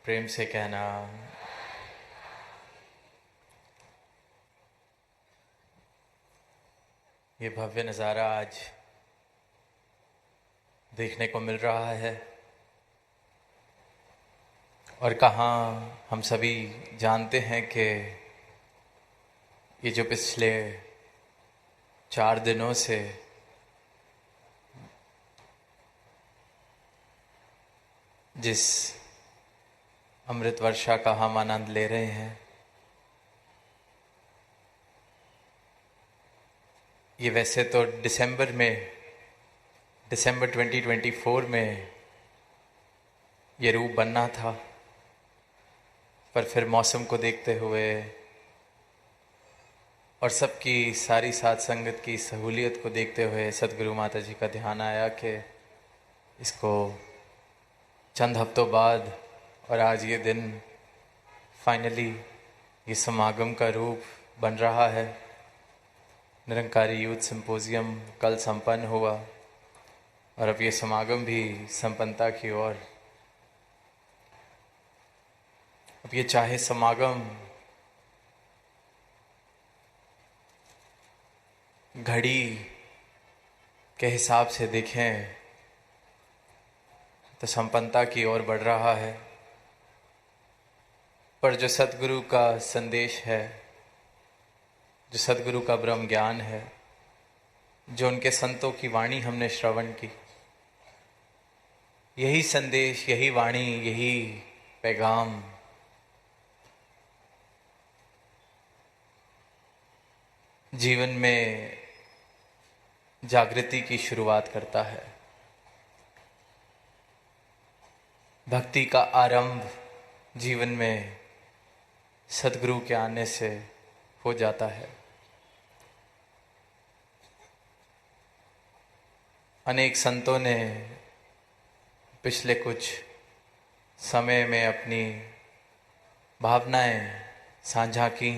प्रेम से कहना। ये भव्य नज़ारा आज देखने को मिल रहा है और कहाँ हम सभी जानते हैं कि ये जो पिछले 4 दिनों से जिस अमृत वर्षा का हम आनंद ले रहे हैं, ये वैसे तो दिसंबर 2024 में ये रूप बनना था, पर फिर मौसम को देखते हुए और सबकी सारी साथ संगत की सहूलियत को देखते हुए सतगुरु माता जी का ध्यान आया कि इसको चंद हफ्तों बाद और आज ये दिन फाइनली ये समागम का रूप बन रहा है। निरंकारी यूथ सिंपोजियम कल संपन्न हुआ और अब ये समागम भी संपन्नता की ओर। अब ये चाहे समागम घड़ी के हिसाब से देखें तो संपन्नता की ओर बढ़ रहा है, पर जो सतगुरु का संदेश है, जो सतगुरु का ब्रह्म ज्ञान है, जो उनके संतों की वाणी हमने श्रवण की, यही संदेश, यही वाणी, यही पैगाम जीवन में जागृति की शुरुआत करता है। भक्ति का आरंभ जीवन में सतगुरु के आने से हो जाता है। अनेक संतों ने पिछले कुछ समय में अपनी भावनाएं साझा की,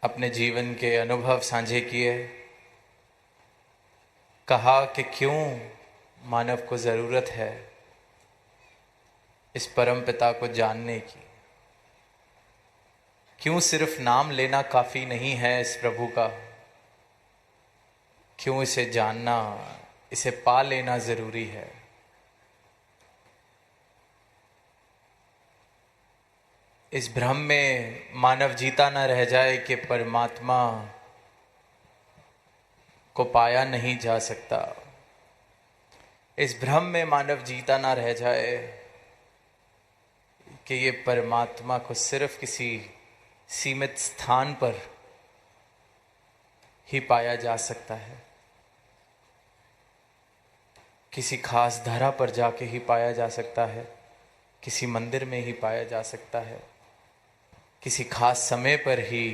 अपने जीवन के अनुभव साझे किए, कहा कि क्यों मानव को ज़रूरत है इस परम पिता को जानने की, क्यों सिर्फ नाम लेना काफ़ी नहीं है इस प्रभु का, क्यों इसे जानना, इसे पा लेना ज़रूरी है। इस भ्रम में मानव जीता न रह जाए कि परमात्मा को पाया नहीं जा सकता। इस भ्रम में मानव जीता ना रह जाए कि ये परमात्मा को सिर्फ किसी सीमित स्थान पर ही पाया जा सकता है, किसी खास धरा पर जाके ही पाया जा सकता है, किसी मंदिर में ही पाया जा सकता है, किसी खास समय पर ही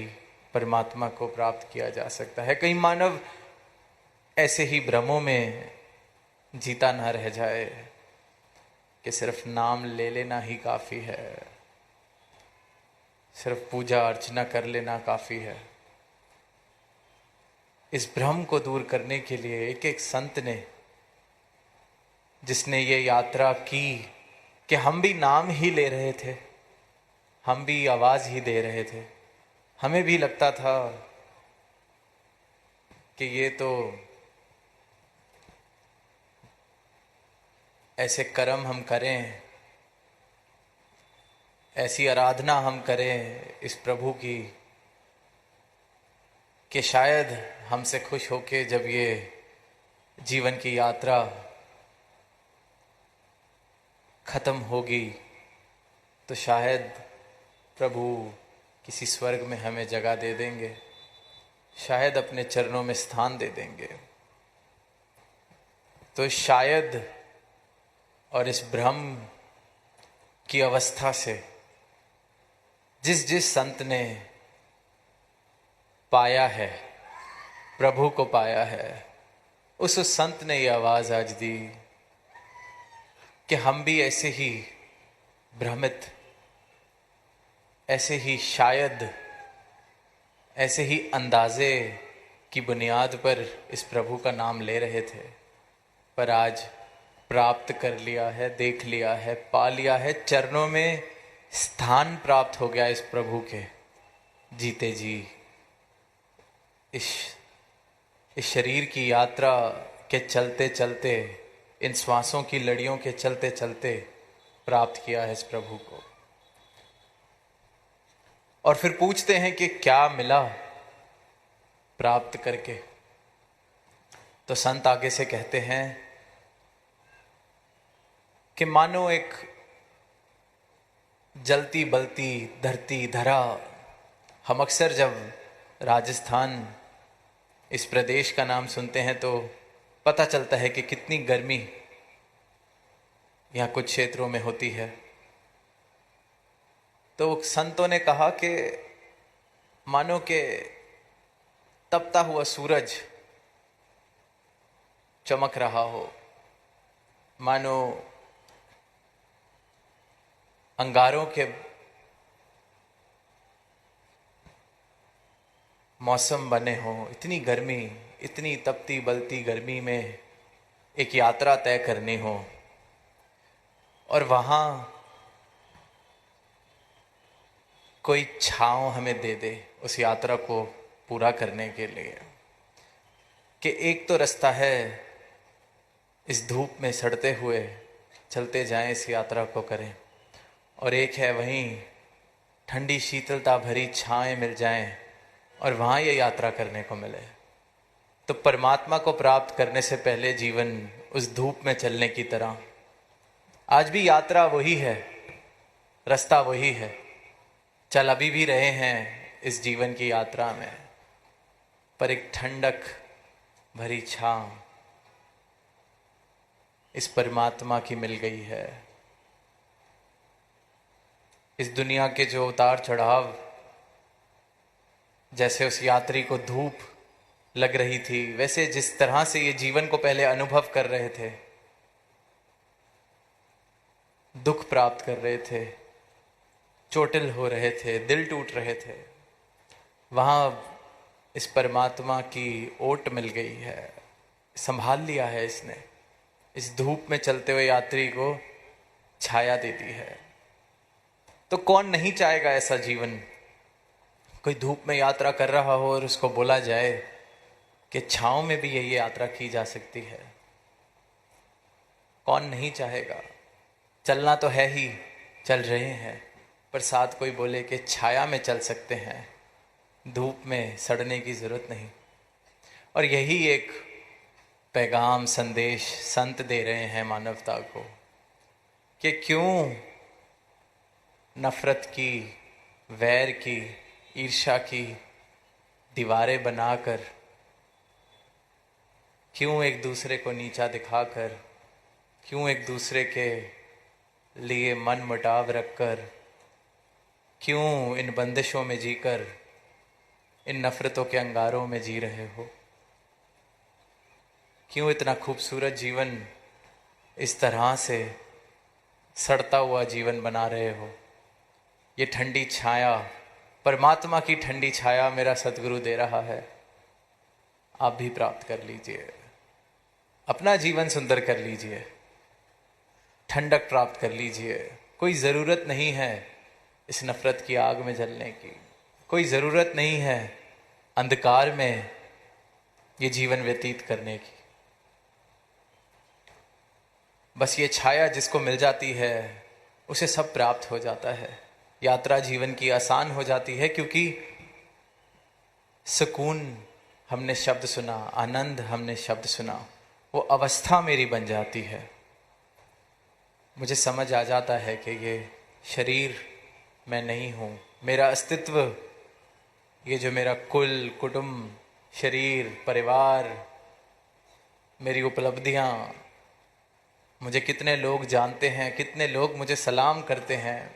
परमात्मा को प्राप्त किया जा सकता है। कई मानव ऐसे ही भ्रमों में जीता ना रह जाए कि सिर्फ नाम ले लेना ही काफ़ी है, सिर्फ पूजा अर्चना कर लेना काफ़ी है। इस भ्रम को दूर करने के लिए एक एक संत ने, जिसने ये यात्रा की कि हम भी नाम ही ले रहे थे, हम भी आवाज़ ही दे रहे थे, हमें भी लगता था कि ये तो ऐसे कर्म हम करें, ऐसी आराधना हम करें इस प्रभु की कि शायद हमसे खुश होके जब ये जीवन की यात्रा खत्म होगी तो शायद प्रभु किसी स्वर्ग में हमें जगह दे देंगे, शायद अपने चरणों में स्थान दे देंगे। तो शायद और इस भ्रम की अवस्था से जिस जिस संत ने पाया है, प्रभु को पाया है, उस संत ने ये आवाज़ आज दी कि हम भी ऐसे ही भ्रमित, ऐसे ही शायद, ऐसे ही अंदाजे की बुनियाद पर इस प्रभु का नाम ले रहे थे, पर आज प्राप्त कर लिया है, देख लिया है, पा लिया है, चरणों में स्थान प्राप्त हो गया इस प्रभु के जीते जी। इस शरीर की यात्रा के चलते चलते, इन श्वासों की लड़ियों के चलते चलते प्राप्त किया है इस प्रभु को। और फिर पूछते हैं कि क्या मिला प्राप्त करके? तो संत आगे से कहते हैं कि मानो एक जलती बलती धरती धरा। हम अक्सर जब राजस्थान इस प्रदेश का नाम सुनते हैं तो पता चलता है कि कितनी गर्मी यहाँ कुछ क्षेत्रों में होती है। तो संतों ने कहा कि मानो के तपता हुआ सूरज चमक रहा हो, मानो अंगारों के मौसम बने हो। इतनी गर्मी, इतनी तपती बलती गर्मी में एक यात्रा तय करनी हो और वहाँ कोई छांव हमें दे दे उस यात्रा को पूरा करने के लिए। कि एक तो रास्ता है इस धूप में सड़ते हुए चलते जाएं, इस यात्रा को करें, और एक है वहीं ठंडी शीतलता भरी छाएं मिल जाएं और वहाँ ये यात्रा करने को मिले। तो परमात्मा को प्राप्त करने से पहले जीवन उस धूप में चलने की तरह, आज भी यात्रा वही है, रास्ता वही है, चल अभी भी रहे हैं इस जीवन की यात्रा में, पर एक ठंडक भरी छांव इस परमात्मा की मिल गई है। इस दुनिया के जो उतार चढ़ाव, जैसे उस यात्री को धूप लग रही थी, वैसे जिस तरह से ये जीवन को पहले अनुभव कर रहे थे, दुख प्राप्त कर रहे थे, चोटिल हो रहे थे, दिल टूट रहे थे, वहां इस परमात्मा की ओट मिल गई है, संभाल लिया है इसने। इस धूप में चलते हुए यात्री को छाया दे दी है। तो कौन नहीं चाहेगा ऐसा जीवन? कोई धूप में यात्रा कर रहा हो और उसको बोला जाए कि छांव में भी यही यात्रा की जा सकती है, कौन नहीं चाहेगा? चलना तो है ही, चल रहे हैं, पर साथ कोई बोले कि छाया में चल सकते हैं, धूप में सड़ने की जरूरत नहीं। और यही एक पैगाम, संदेश संत दे रहे हैं मानवता को कि क्यों नफरत की, वैर की, ईर्ष्या की दीवारें बनाकर, क्यों एक दूसरे को नीचा दिखाकर, क्यों एक दूसरे के लिए मन मुटाव रखकर, क्यों इन बंदिशों में जीकर इन नफरतों के अंगारों में जी रहे हो? क्यों इतना खूबसूरत जीवन इस तरह से सड़ता हुआ जीवन बना रहे हो? ये ठंडी छाया, परमात्मा की ठंडी छाया मेरा सतगुरु दे रहा है, आप भी प्राप्त कर लीजिए, अपना जीवन सुंदर कर लीजिए, ठंडक प्राप्त कर लीजिए। कोई ज़रूरत नहीं है इस नफरत की आग में जलने की, कोई ज़रूरत नहीं है अंधकार में ये जीवन व्यतीत करने की। बस ये छाया जिसको मिल जाती है उसे सब प्राप्त हो जाता है, यात्रा जीवन की आसान हो जाती है, क्योंकि सुकून हमने शब्द सुना, आनंद हमने शब्द सुना, वो अवस्था मेरी बन जाती है। मुझे समझ आ जाता है कि ये शरीर मैं नहीं हूँ, मेरा अस्तित्व, ये जो मेरा कुल, कुटुंब, शरीर, परिवार, मेरी उपलब्धियाँ, मुझे कितने लोग जानते हैं, कितने लोग मुझे सलाम करते हैं,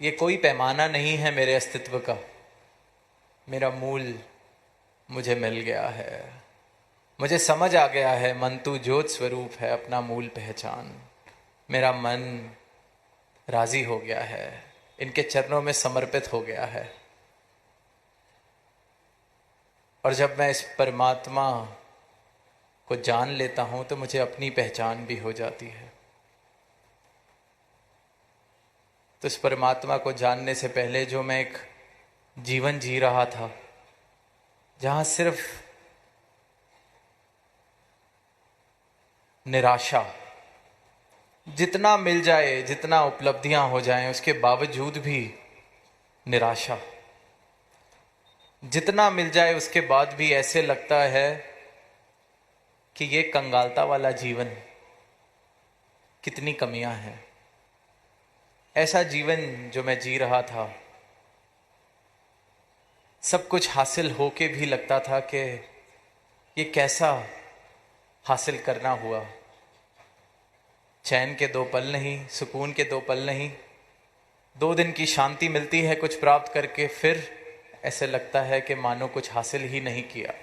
ये कोई पैमाना नहीं है मेरे अस्तित्व का। मेरा मूल मुझे मिल गया है, मुझे समझ आ गया है, मन तू ज्योत स्वरूप है, अपना मूल पहचान। मेरा मन राजी हो गया है, इनके चरणों में समर्पित हो गया है। और जब मैं इस परमात्मा को जान लेता हूं तो मुझे अपनी पहचान भी हो जाती है। तो इस परमात्मा को जानने से पहले जो मैं एक जीवन जी रहा था, जहां सिर्फ निराशा, जितना मिल जाए, जितना उपलब्धियां हो जाएं, उसके बावजूद भी निराशा, जितना मिल जाए उसके बाद भी ऐसे लगता है कि ये कंगालता वाला जीवन, कितनी कमियां हैं। ऐसा जीवन जो मैं जी रहा था, सब कुछ हासिल होके भी लगता था कि ये कैसा हासिल करना हुआ। चैन के 2 पल नहीं, सुकून के 2 पल नहीं, 2 दिन की शांति मिलती है कुछ प्राप्त करके, फिर ऐसे लगता है कि मानो कुछ हासिल ही नहीं किया।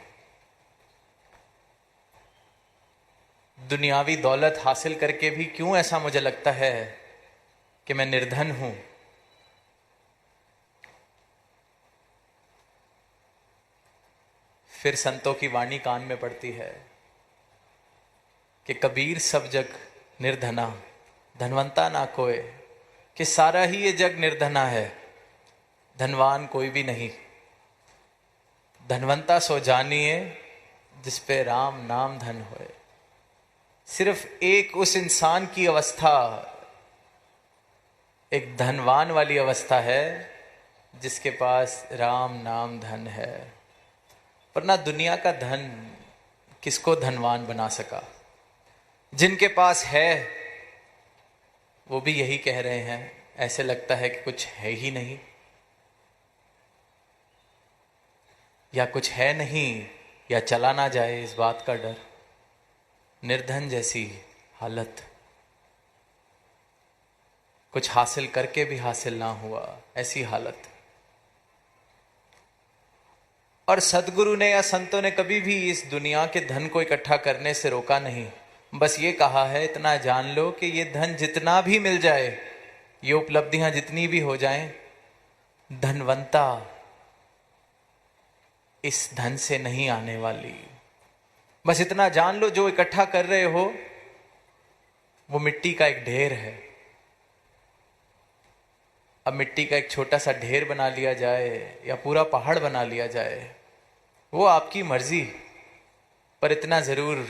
दुनियावी दौलत हासिल करके भी क्यों ऐसा मुझे लगता है कि मैं निर्धन हूं। फिर संतों की वाणी कान में पड़ती है कि कबीर सब जग निर्धना, धनवंता ना कोय, कि सारा ही ये जग निर्धना है, धनवान कोई भी नहीं। धनवंता सो जानिए जिस पे राम नाम धन होए। सिर्फ एक उस इंसान की अवस्था एक धनवान वाली अवस्था है जिसके पास राम नाम धन है। वरना दुनिया का धन किसको धनवान बना सका। जिनके पास है वो भी यही कह रहे हैं, ऐसे लगता है कि कुछ है ही नहीं, या कुछ है नहीं, या चला ना जाए, इस बात का डर। निर्धन जैसी हालत, कुछ हासिल करके भी हासिल ना हुआ, ऐसी हालत। और सदगुरु ने या संतों ने कभी भी इस दुनिया के धन को इकट्ठा करने से रोका नहीं। बस ये कहा है, इतना जान लो कि ये धन जितना भी मिल जाए, ये उपलब्धियां जितनी भी हो जाएं, धनवंता इस धन से नहीं आने वाली। बस इतना जान लो, जो इकट्ठा कर रहे हो वो मिट्टी का एक ढेर है। अब मिट्टी का एक छोटा सा ढेर बना लिया जाए या पूरा पहाड़ बना लिया जाए, वो आपकी मर्जी, पर इतना जरूर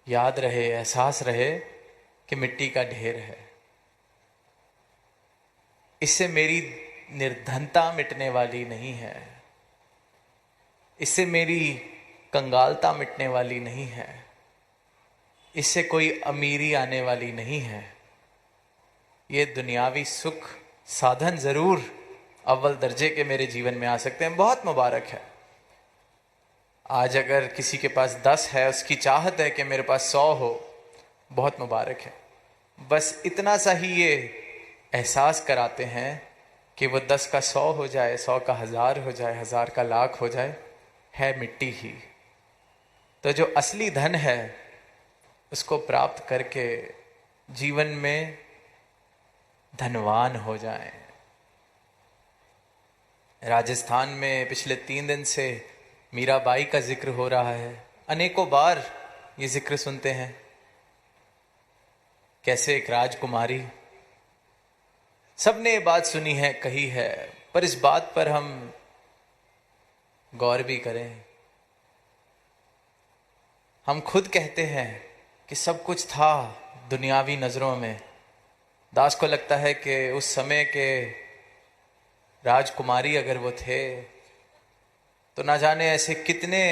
याद रहे, एहसास रहे कि मिट्टी का ढेर है। इससे मेरी निर्धनता मिटने वाली नहीं है, इससे मेरी कंगालता मिटने वाली नहीं है, इससे कोई अमीरी आने वाली नहीं है। ये दुनियावी सुख साधन जरूर अव्वल दर्जे के मेरे जीवन में आ सकते हैं, बहुत मुबारक है। आज अगर किसी के पास 10 है, उसकी चाहत है कि मेरे पास 100 हो, बहुत मुबारक है। बस इतना सा ही ये एहसास कराते हैं कि वो 10 का 100 हो जाए, 100 का 1000 हो जाए, 1000 का लाख हो जाए, है मिट्टी ही। तो जो असली धन है उसको प्राप्त करके जीवन में धनवान हो जाएं। राजस्थान में पिछले 3 दिन से मीराबाई का जिक्र हो रहा है। अनेकों बार ये जिक्र सुनते हैं, कैसे एक राजकुमारी, सबने ये बात सुनी है, कही है, पर इस बात पर हम गौर भी करें। हम खुद कहते हैं कि सब कुछ था दुनियावी नजरों में। दास को लगता है कि उस समय के राजकुमारी अगर वो थे तो ना जाने ऐसे कितने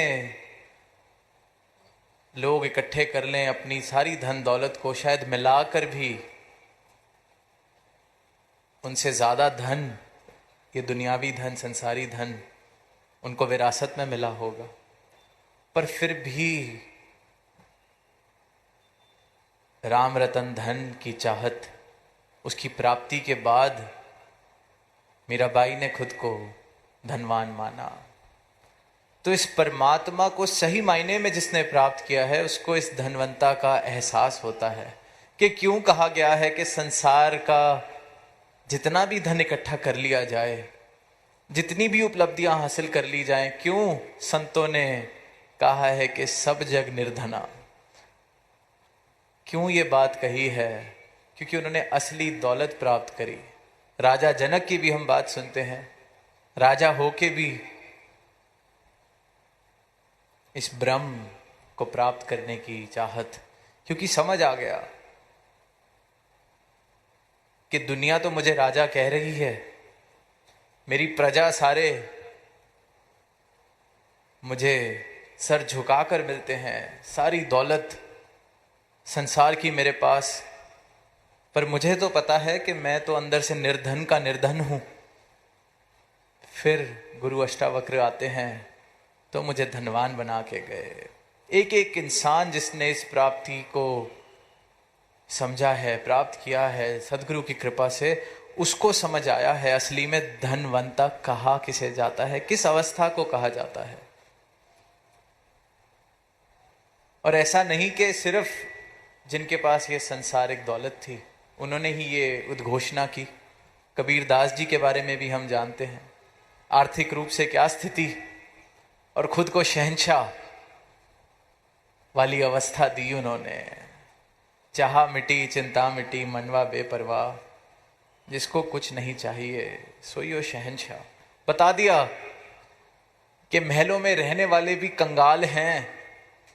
लोग इकट्ठे कर लें, अपनी सारी धन दौलत को शायद मिलाकर भी उनसे ज्यादा धन, ये दुनियावी धन, संसारी धन उनको विरासत में मिला होगा। पर फिर भी राम रतन धन की चाहत, उसकी प्राप्ति के बाद मीराबाई ने खुद को धनवान माना। तो इस परमात्मा को सही मायने में जिसने प्राप्त किया है, उसको इस धनवंता का एहसास होता है कि क्यों कहा गया है कि संसार का जितना भी धन इकट्ठा कर लिया जाए, जितनी भी उपलब्धियां हासिल कर ली जाएं, क्यों संतों ने कहा है कि सब जग निर्धना। क्यों ये बात कही है? क्योंकि उन्होंने असली दौलत प्राप्त करी। राजा जनक की भी हम बात सुनते हैं, राजा होके भी इस ब्रह्म को प्राप्त करने की चाहत, क्योंकि समझ आ गया कि दुनिया तो मुझे राजा कह रही है, मेरी प्रजा सारे मुझे सर झुकाकर मिलते हैं, सारी दौलत संसार की मेरे पास, पर मुझे तो पता है कि मैं तो अंदर से निर्धन का निर्धन हूं। फिर गुरु अष्टावक्र आते हैं तो मुझे धनवान बना के गए। एक एक इंसान जिसने इस प्राप्ति को समझा है, प्राप्त किया है सदगुरु की कृपा से, उसको समझ आया है असली में धनवंता कहा किसे जाता है, किस अवस्था को कहा जाता है। और ऐसा नहीं कि सिर्फ जिनके पास ये संसारिक दौलत थी उन्होंने ही ये उद्घोषणा की। कबीर दास जी के बारे में भी हम जानते हैं, आर्थिक रूप से क्या स्थिति, और खुद को शहंशाह वाली अवस्था दी उन्होंने। चाहा मिटी चिंता मिटी मनवा बेपरवाह, जिसको कुछ नहीं चाहिए सोई वो शहंशाह। बता दिया कि महलों में रहने वाले भी कंगाल हैं,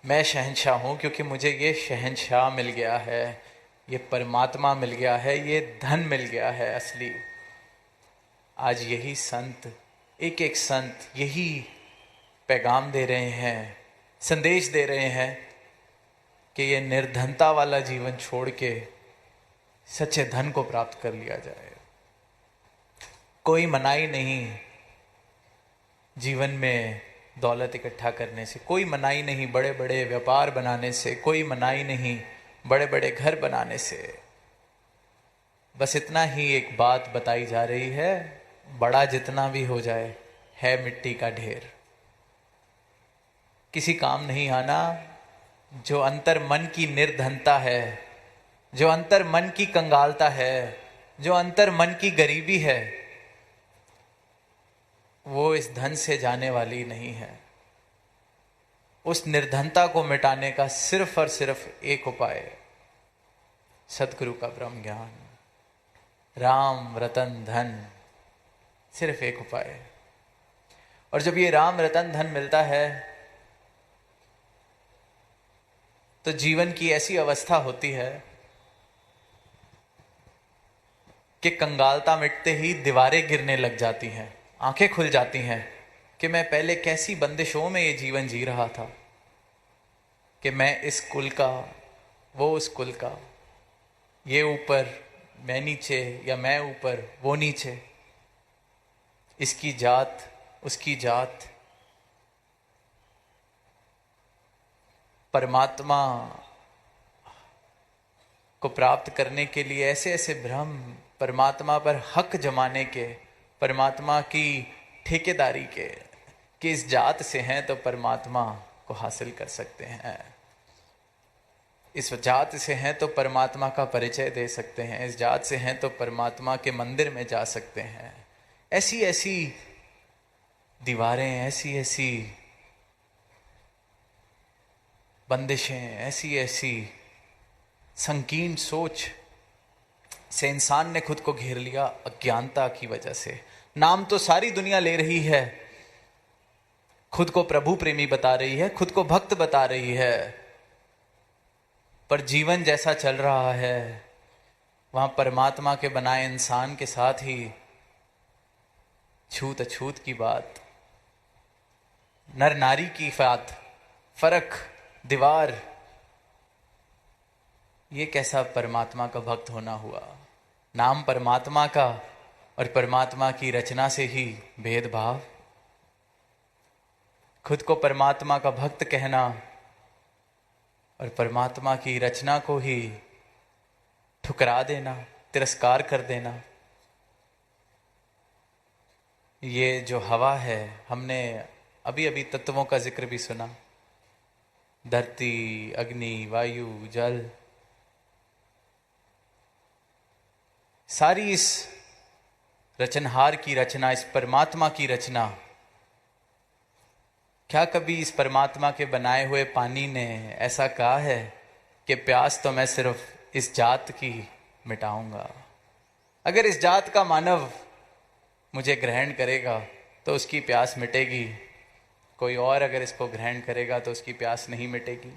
मैं शहंशाह हूं क्योंकि मुझे ये शहंशाह मिल गया है, ये परमात्मा मिल गया है, ये धन मिल गया है असली। आज यही संत, एक एक संत यही पैगाम दे रहे हैं, संदेश दे रहे हैं कि ये निर्धनता वाला जीवन छोड़ के सच्चे धन को प्राप्त कर लिया जाए। कोई मनाही नहीं जीवन में दौलत इकट्ठा करने से, कोई मनाही नहीं बड़े बड़े व्यापार बनाने से, कोई मनाही नहीं बड़े बड़े घर बनाने से। बस इतना ही एक बात बताई जा रही है, बड़ा जितना भी हो जाए है मिट्टी का ढेर, किसी काम नहीं आना। जो अंतर मन की निर्धनता है, जो अंतर मन की कंगालता है, जो अंतर मन की गरीबी है, वो इस धन से जाने वाली नहीं है। उस निर्धनता को मिटाने का सिर्फ और सिर्फ एक उपाय, सदगुरु का ब्रह्म ज्ञान, राम रतन धन, सिर्फ एक उपाय। और जब ये राम रतन धन मिलता है तो जीवन की ऐसी अवस्था होती है कि कंगालता मिटते ही दीवारें गिरने लग जाती हैं, आंखें खुल जाती हैं कि मैं पहले कैसी बंदिशों में ये जीवन जी रहा था, कि मैं इस कुल का, वो उस कुल का, ये ऊपर मैं नीचे, या मैं ऊपर वो नीचे, इसकी जात उसकी जात। परमात्मा को प्राप्त करने के लिए ऐसे ऐसे भ्रम, परमात्मा पर हक जमाने के, परमात्मा की ठेकेदारी के, कि इस जात से हैं तो परमात्मा को हासिल कर सकते हैं, इस जात से हैं तो परमात्मा का परिचय दे सकते हैं, इस जात से हैं तो परमात्मा के मंदिर में जा सकते हैं। ऐसी ऐसी दीवारें, ऐसी ऐसी बंदिशें, ऐसी ऐसी संकीर्ण सोच से इंसान ने खुद को घेर लिया अज्ञानता की वजह से। नाम तो सारी दुनिया ले रही है, खुद को प्रभु प्रेमी बता रही है, खुद को भक्त बता रही है, पर जीवन जैसा चल रहा है वहां परमात्मा के बनाए इंसान के साथ ही छूत अछूत की बात, नर नारी की बात, फर्क, दीवार, ये कैसा परमात्मा का भक्त होना हुआ। नाम परमात्मा का और परमात्मा की रचना से ही भेदभाव, खुद को परमात्मा का भक्त कहना और परमात्मा की रचना को ही ठुकरा देना, तिरस्कार कर देना। ये जो हवा है, हमने अभी अभी तत्वों का जिक्र भी सुना, धरती, अग्नि, वायु, जल, सारी इस रचनहार की रचना, इस परमात्मा की रचना क्या कभी इस परमात्मा के बनाए हुए पानी ने ऐसा कहा है कि प्यास तो मैं सिर्फ इस जात की मिटाऊंगा? अगर इस जात का मानव मुझे ग्रहण करेगा तो उसकी प्यास मिटेगी, कोई और अगर इसको ग्रहण करेगा तो उसकी प्यास नहीं मिटेगी।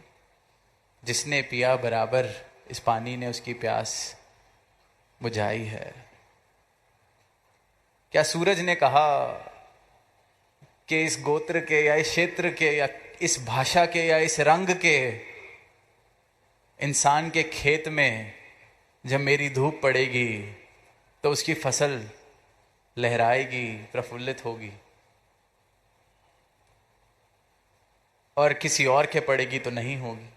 जिसने पिया बराबर इस पानी ने उसकी प्यास बुझाई है। क्या सूरज ने कहा कि इस गोत्र के या इस क्षेत्र के या इस भाषा के या इस रंग के इंसान के खेत में जब मेरी धूप पड़ेगी तो उसकी फसल लहराएगी, प्रफुल्लित होगी, और किसी और के पड़ेगी तो नहीं होगी?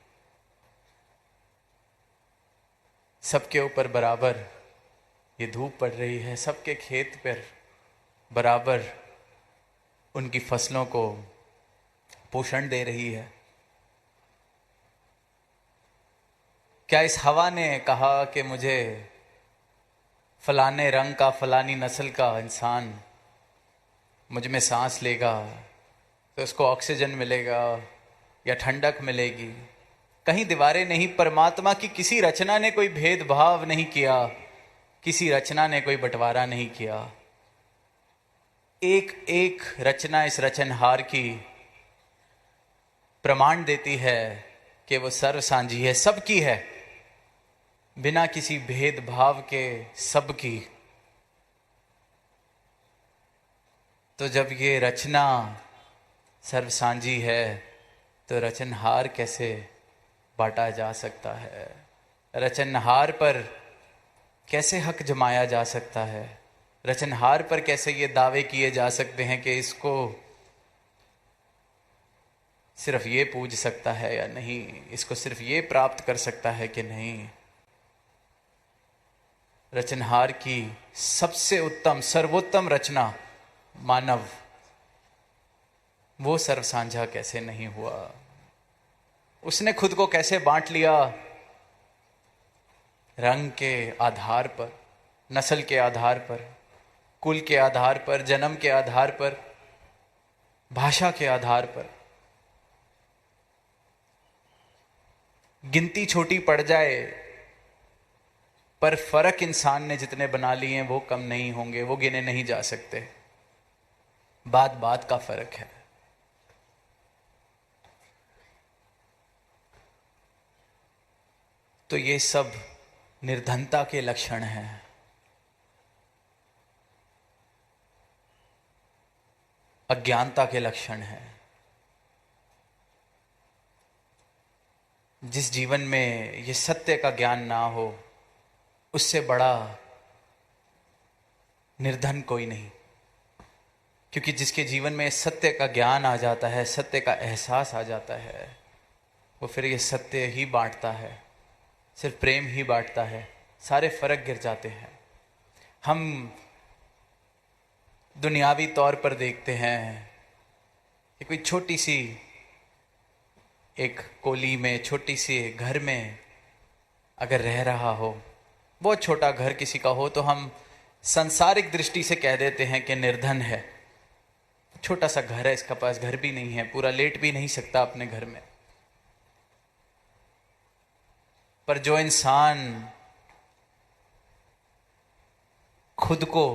सबके ऊपर बराबर ये धूप पड़ रही है, सबके खेत पर बराबर उनकी फसलों को पोषण दे रही है। क्या इस हवा ने कहा कि मुझे फलाने रंग का, फलानी नस्ल का इंसान मुझ में सांस लेगा तो उसको ऑक्सीजन मिलेगा या ठंडक मिलेगी? कहीं दीवारें नहीं, परमात्मा की किसी रचना ने कोई भेदभाव नहीं किया, किसी रचना ने कोई बंटवारा नहीं किया। एक एक रचना इस रचनहार की प्रमाण देती है कि वो सर्व सांझी है, सबकी है, बिना किसी भेदभाव के सबकी। तो जब ये रचना सर्व सांझी है तो रचनहार कैसे बांटा जा सकता है? रचनहार पर कैसे हक जमाया जा सकता है? रचनहार पर कैसे ये दावे किए जा सकते हैं कि इसको सिर्फ ये पूज सकता है या नहीं, इसको सिर्फ ये प्राप्त कर सकता है कि नहीं? रचनहार की सबसे उत्तम, सर्वोत्तम रचना मानव, वो सर्व साझा कैसे नहीं हुआ? उसने खुद को कैसे बांट लिया? रंग के आधार पर, नस्ल के आधार पर, कुल के आधार पर, जन्म के आधार पर, भाषा के आधार पर। गिनती छोटी पड़ जाए पर फर्क इंसान ने जितने बना लिए हैं वो कम नहीं होंगे, वो गिने नहीं जा सकते। बात बात का फर्क है। तो ये सब निर्धनता के लक्षण हैं। अज्ञानता के लक्षण हैं। जिस जीवन में ये सत्य का ज्ञान ना हो, उससे बड़ा निर्धन कोई नहीं। क्योंकि जिसके जीवन में सत्य का ज्ञान आ जाता है, सत्य का एहसास आ जाता है, वो फिर ये सत्य ही बांटता है, सिर्फ प्रेम ही बांटता है। सारे फर्क गिर जाते हैं। हम दुनियावी तौर पर देखते हैं कि कोई छोटी सी एक कोली में, छोटी सी घर में अगर रह रहा हो, बहुत छोटा घर किसी का हो, तो हम सांसारिक दृष्टि से कह देते हैं कि निर्धन है। छोटा सा घर है, इसका पास घर भी नहीं है, पूरा लेट भी नहीं सकता अपने घर में। पर जो इंसान खुद को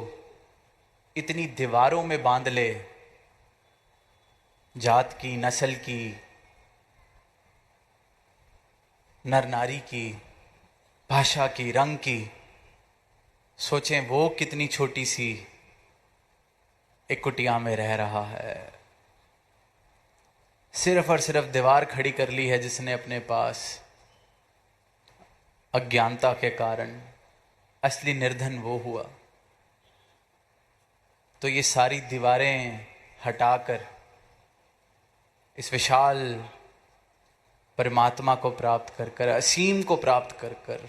इतनी दीवारों में बांध ले, जात की, नस्ल की, नर नारी की, भाषा की, रंग की, सोचें वो कितनी छोटी सी एक कुटिया में रह रहा है। सिर्फ और सिर्फ दीवार खड़ी कर ली है जिसने अपने पास, अज्ञानता के कारण। असली निर्धन वो हुआ। तो ये सारी दीवारें हटाकर इस विशाल परमात्मा को प्राप्त कर कर, असीम को प्राप्त कर कर,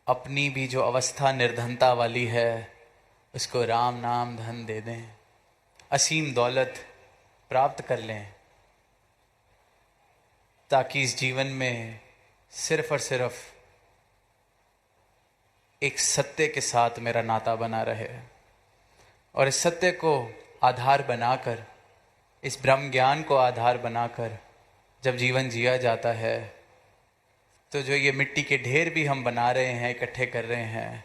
अपनी भी जो अवस्था निर्धनता वाली है उसको राम नाम धन दे दें, असीम दौलत प्राप्त कर लें, ताकि इस जीवन में सिर्फ और सिर्फ एक सत्य के साथ मेरा नाता बना रहे। और इस सत्य को आधार बनाकर इस ब्रह्म ज्ञान को आधार बनाकर जब जीवन जिया जाता है तो जो ये मिट्टी के ढेर भी हम बना रहे हैं, इकट्ठे कर रहे हैं,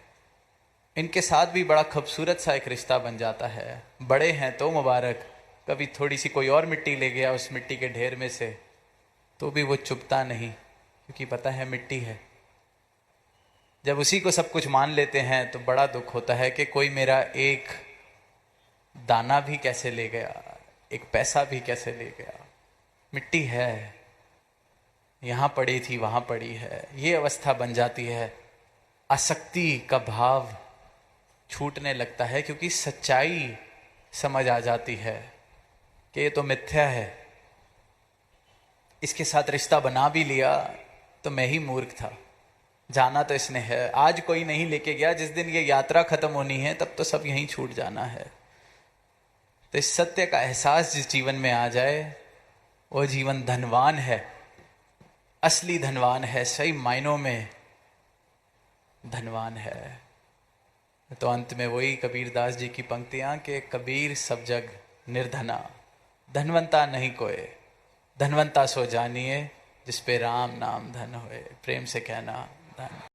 इनके साथ भी बड़ा खूबसूरत सा एक रिश्ता बन जाता है। बड़े हैं तो मुबारक, कभी थोड़ी सी कोई और मिट्टी ले गया उस मिट्टी के ढेर में से तो भी वो चुभता नहीं, क्योंकि पता है मिट्टी है। जब उसी को सब कुछ मान लेते हैं तो बड़ा दुख होता है कि कोई मेरा एक दाना भी कैसे ले गया, एक पैसा भी कैसे ले गया। मिट्टी है, यहाँ पड़ी थी वहाँ पड़ी है। ये अवस्था बन जाती है, आसक्ति का भाव छूटने लगता है, क्योंकि सच्चाई समझ आ जाती है कि ये तो मिथ्या है। इसके साथ रिश्ता बना भी लिया तो मैं ही मूर्ख था, जाना तो इसने है। आज कोई नहीं लेके गया, जिस दिन ये यात्रा खत्म होनी है तब तो सब यहीं छूट जाना है। तो इस सत्य का एहसास जिस जीवन में आ जाए वो जीवन धनवान है, असली धनवान है, सही मायनों में धनवान है। तो अंत में वही कबीरदास जी की पंक्तियां कि कबीर सब जग निर्धना, धनवंता नहीं कोई, धनवंता सो जानिए जिस पे राम नाम धन होए। प्रेम से कहना धन।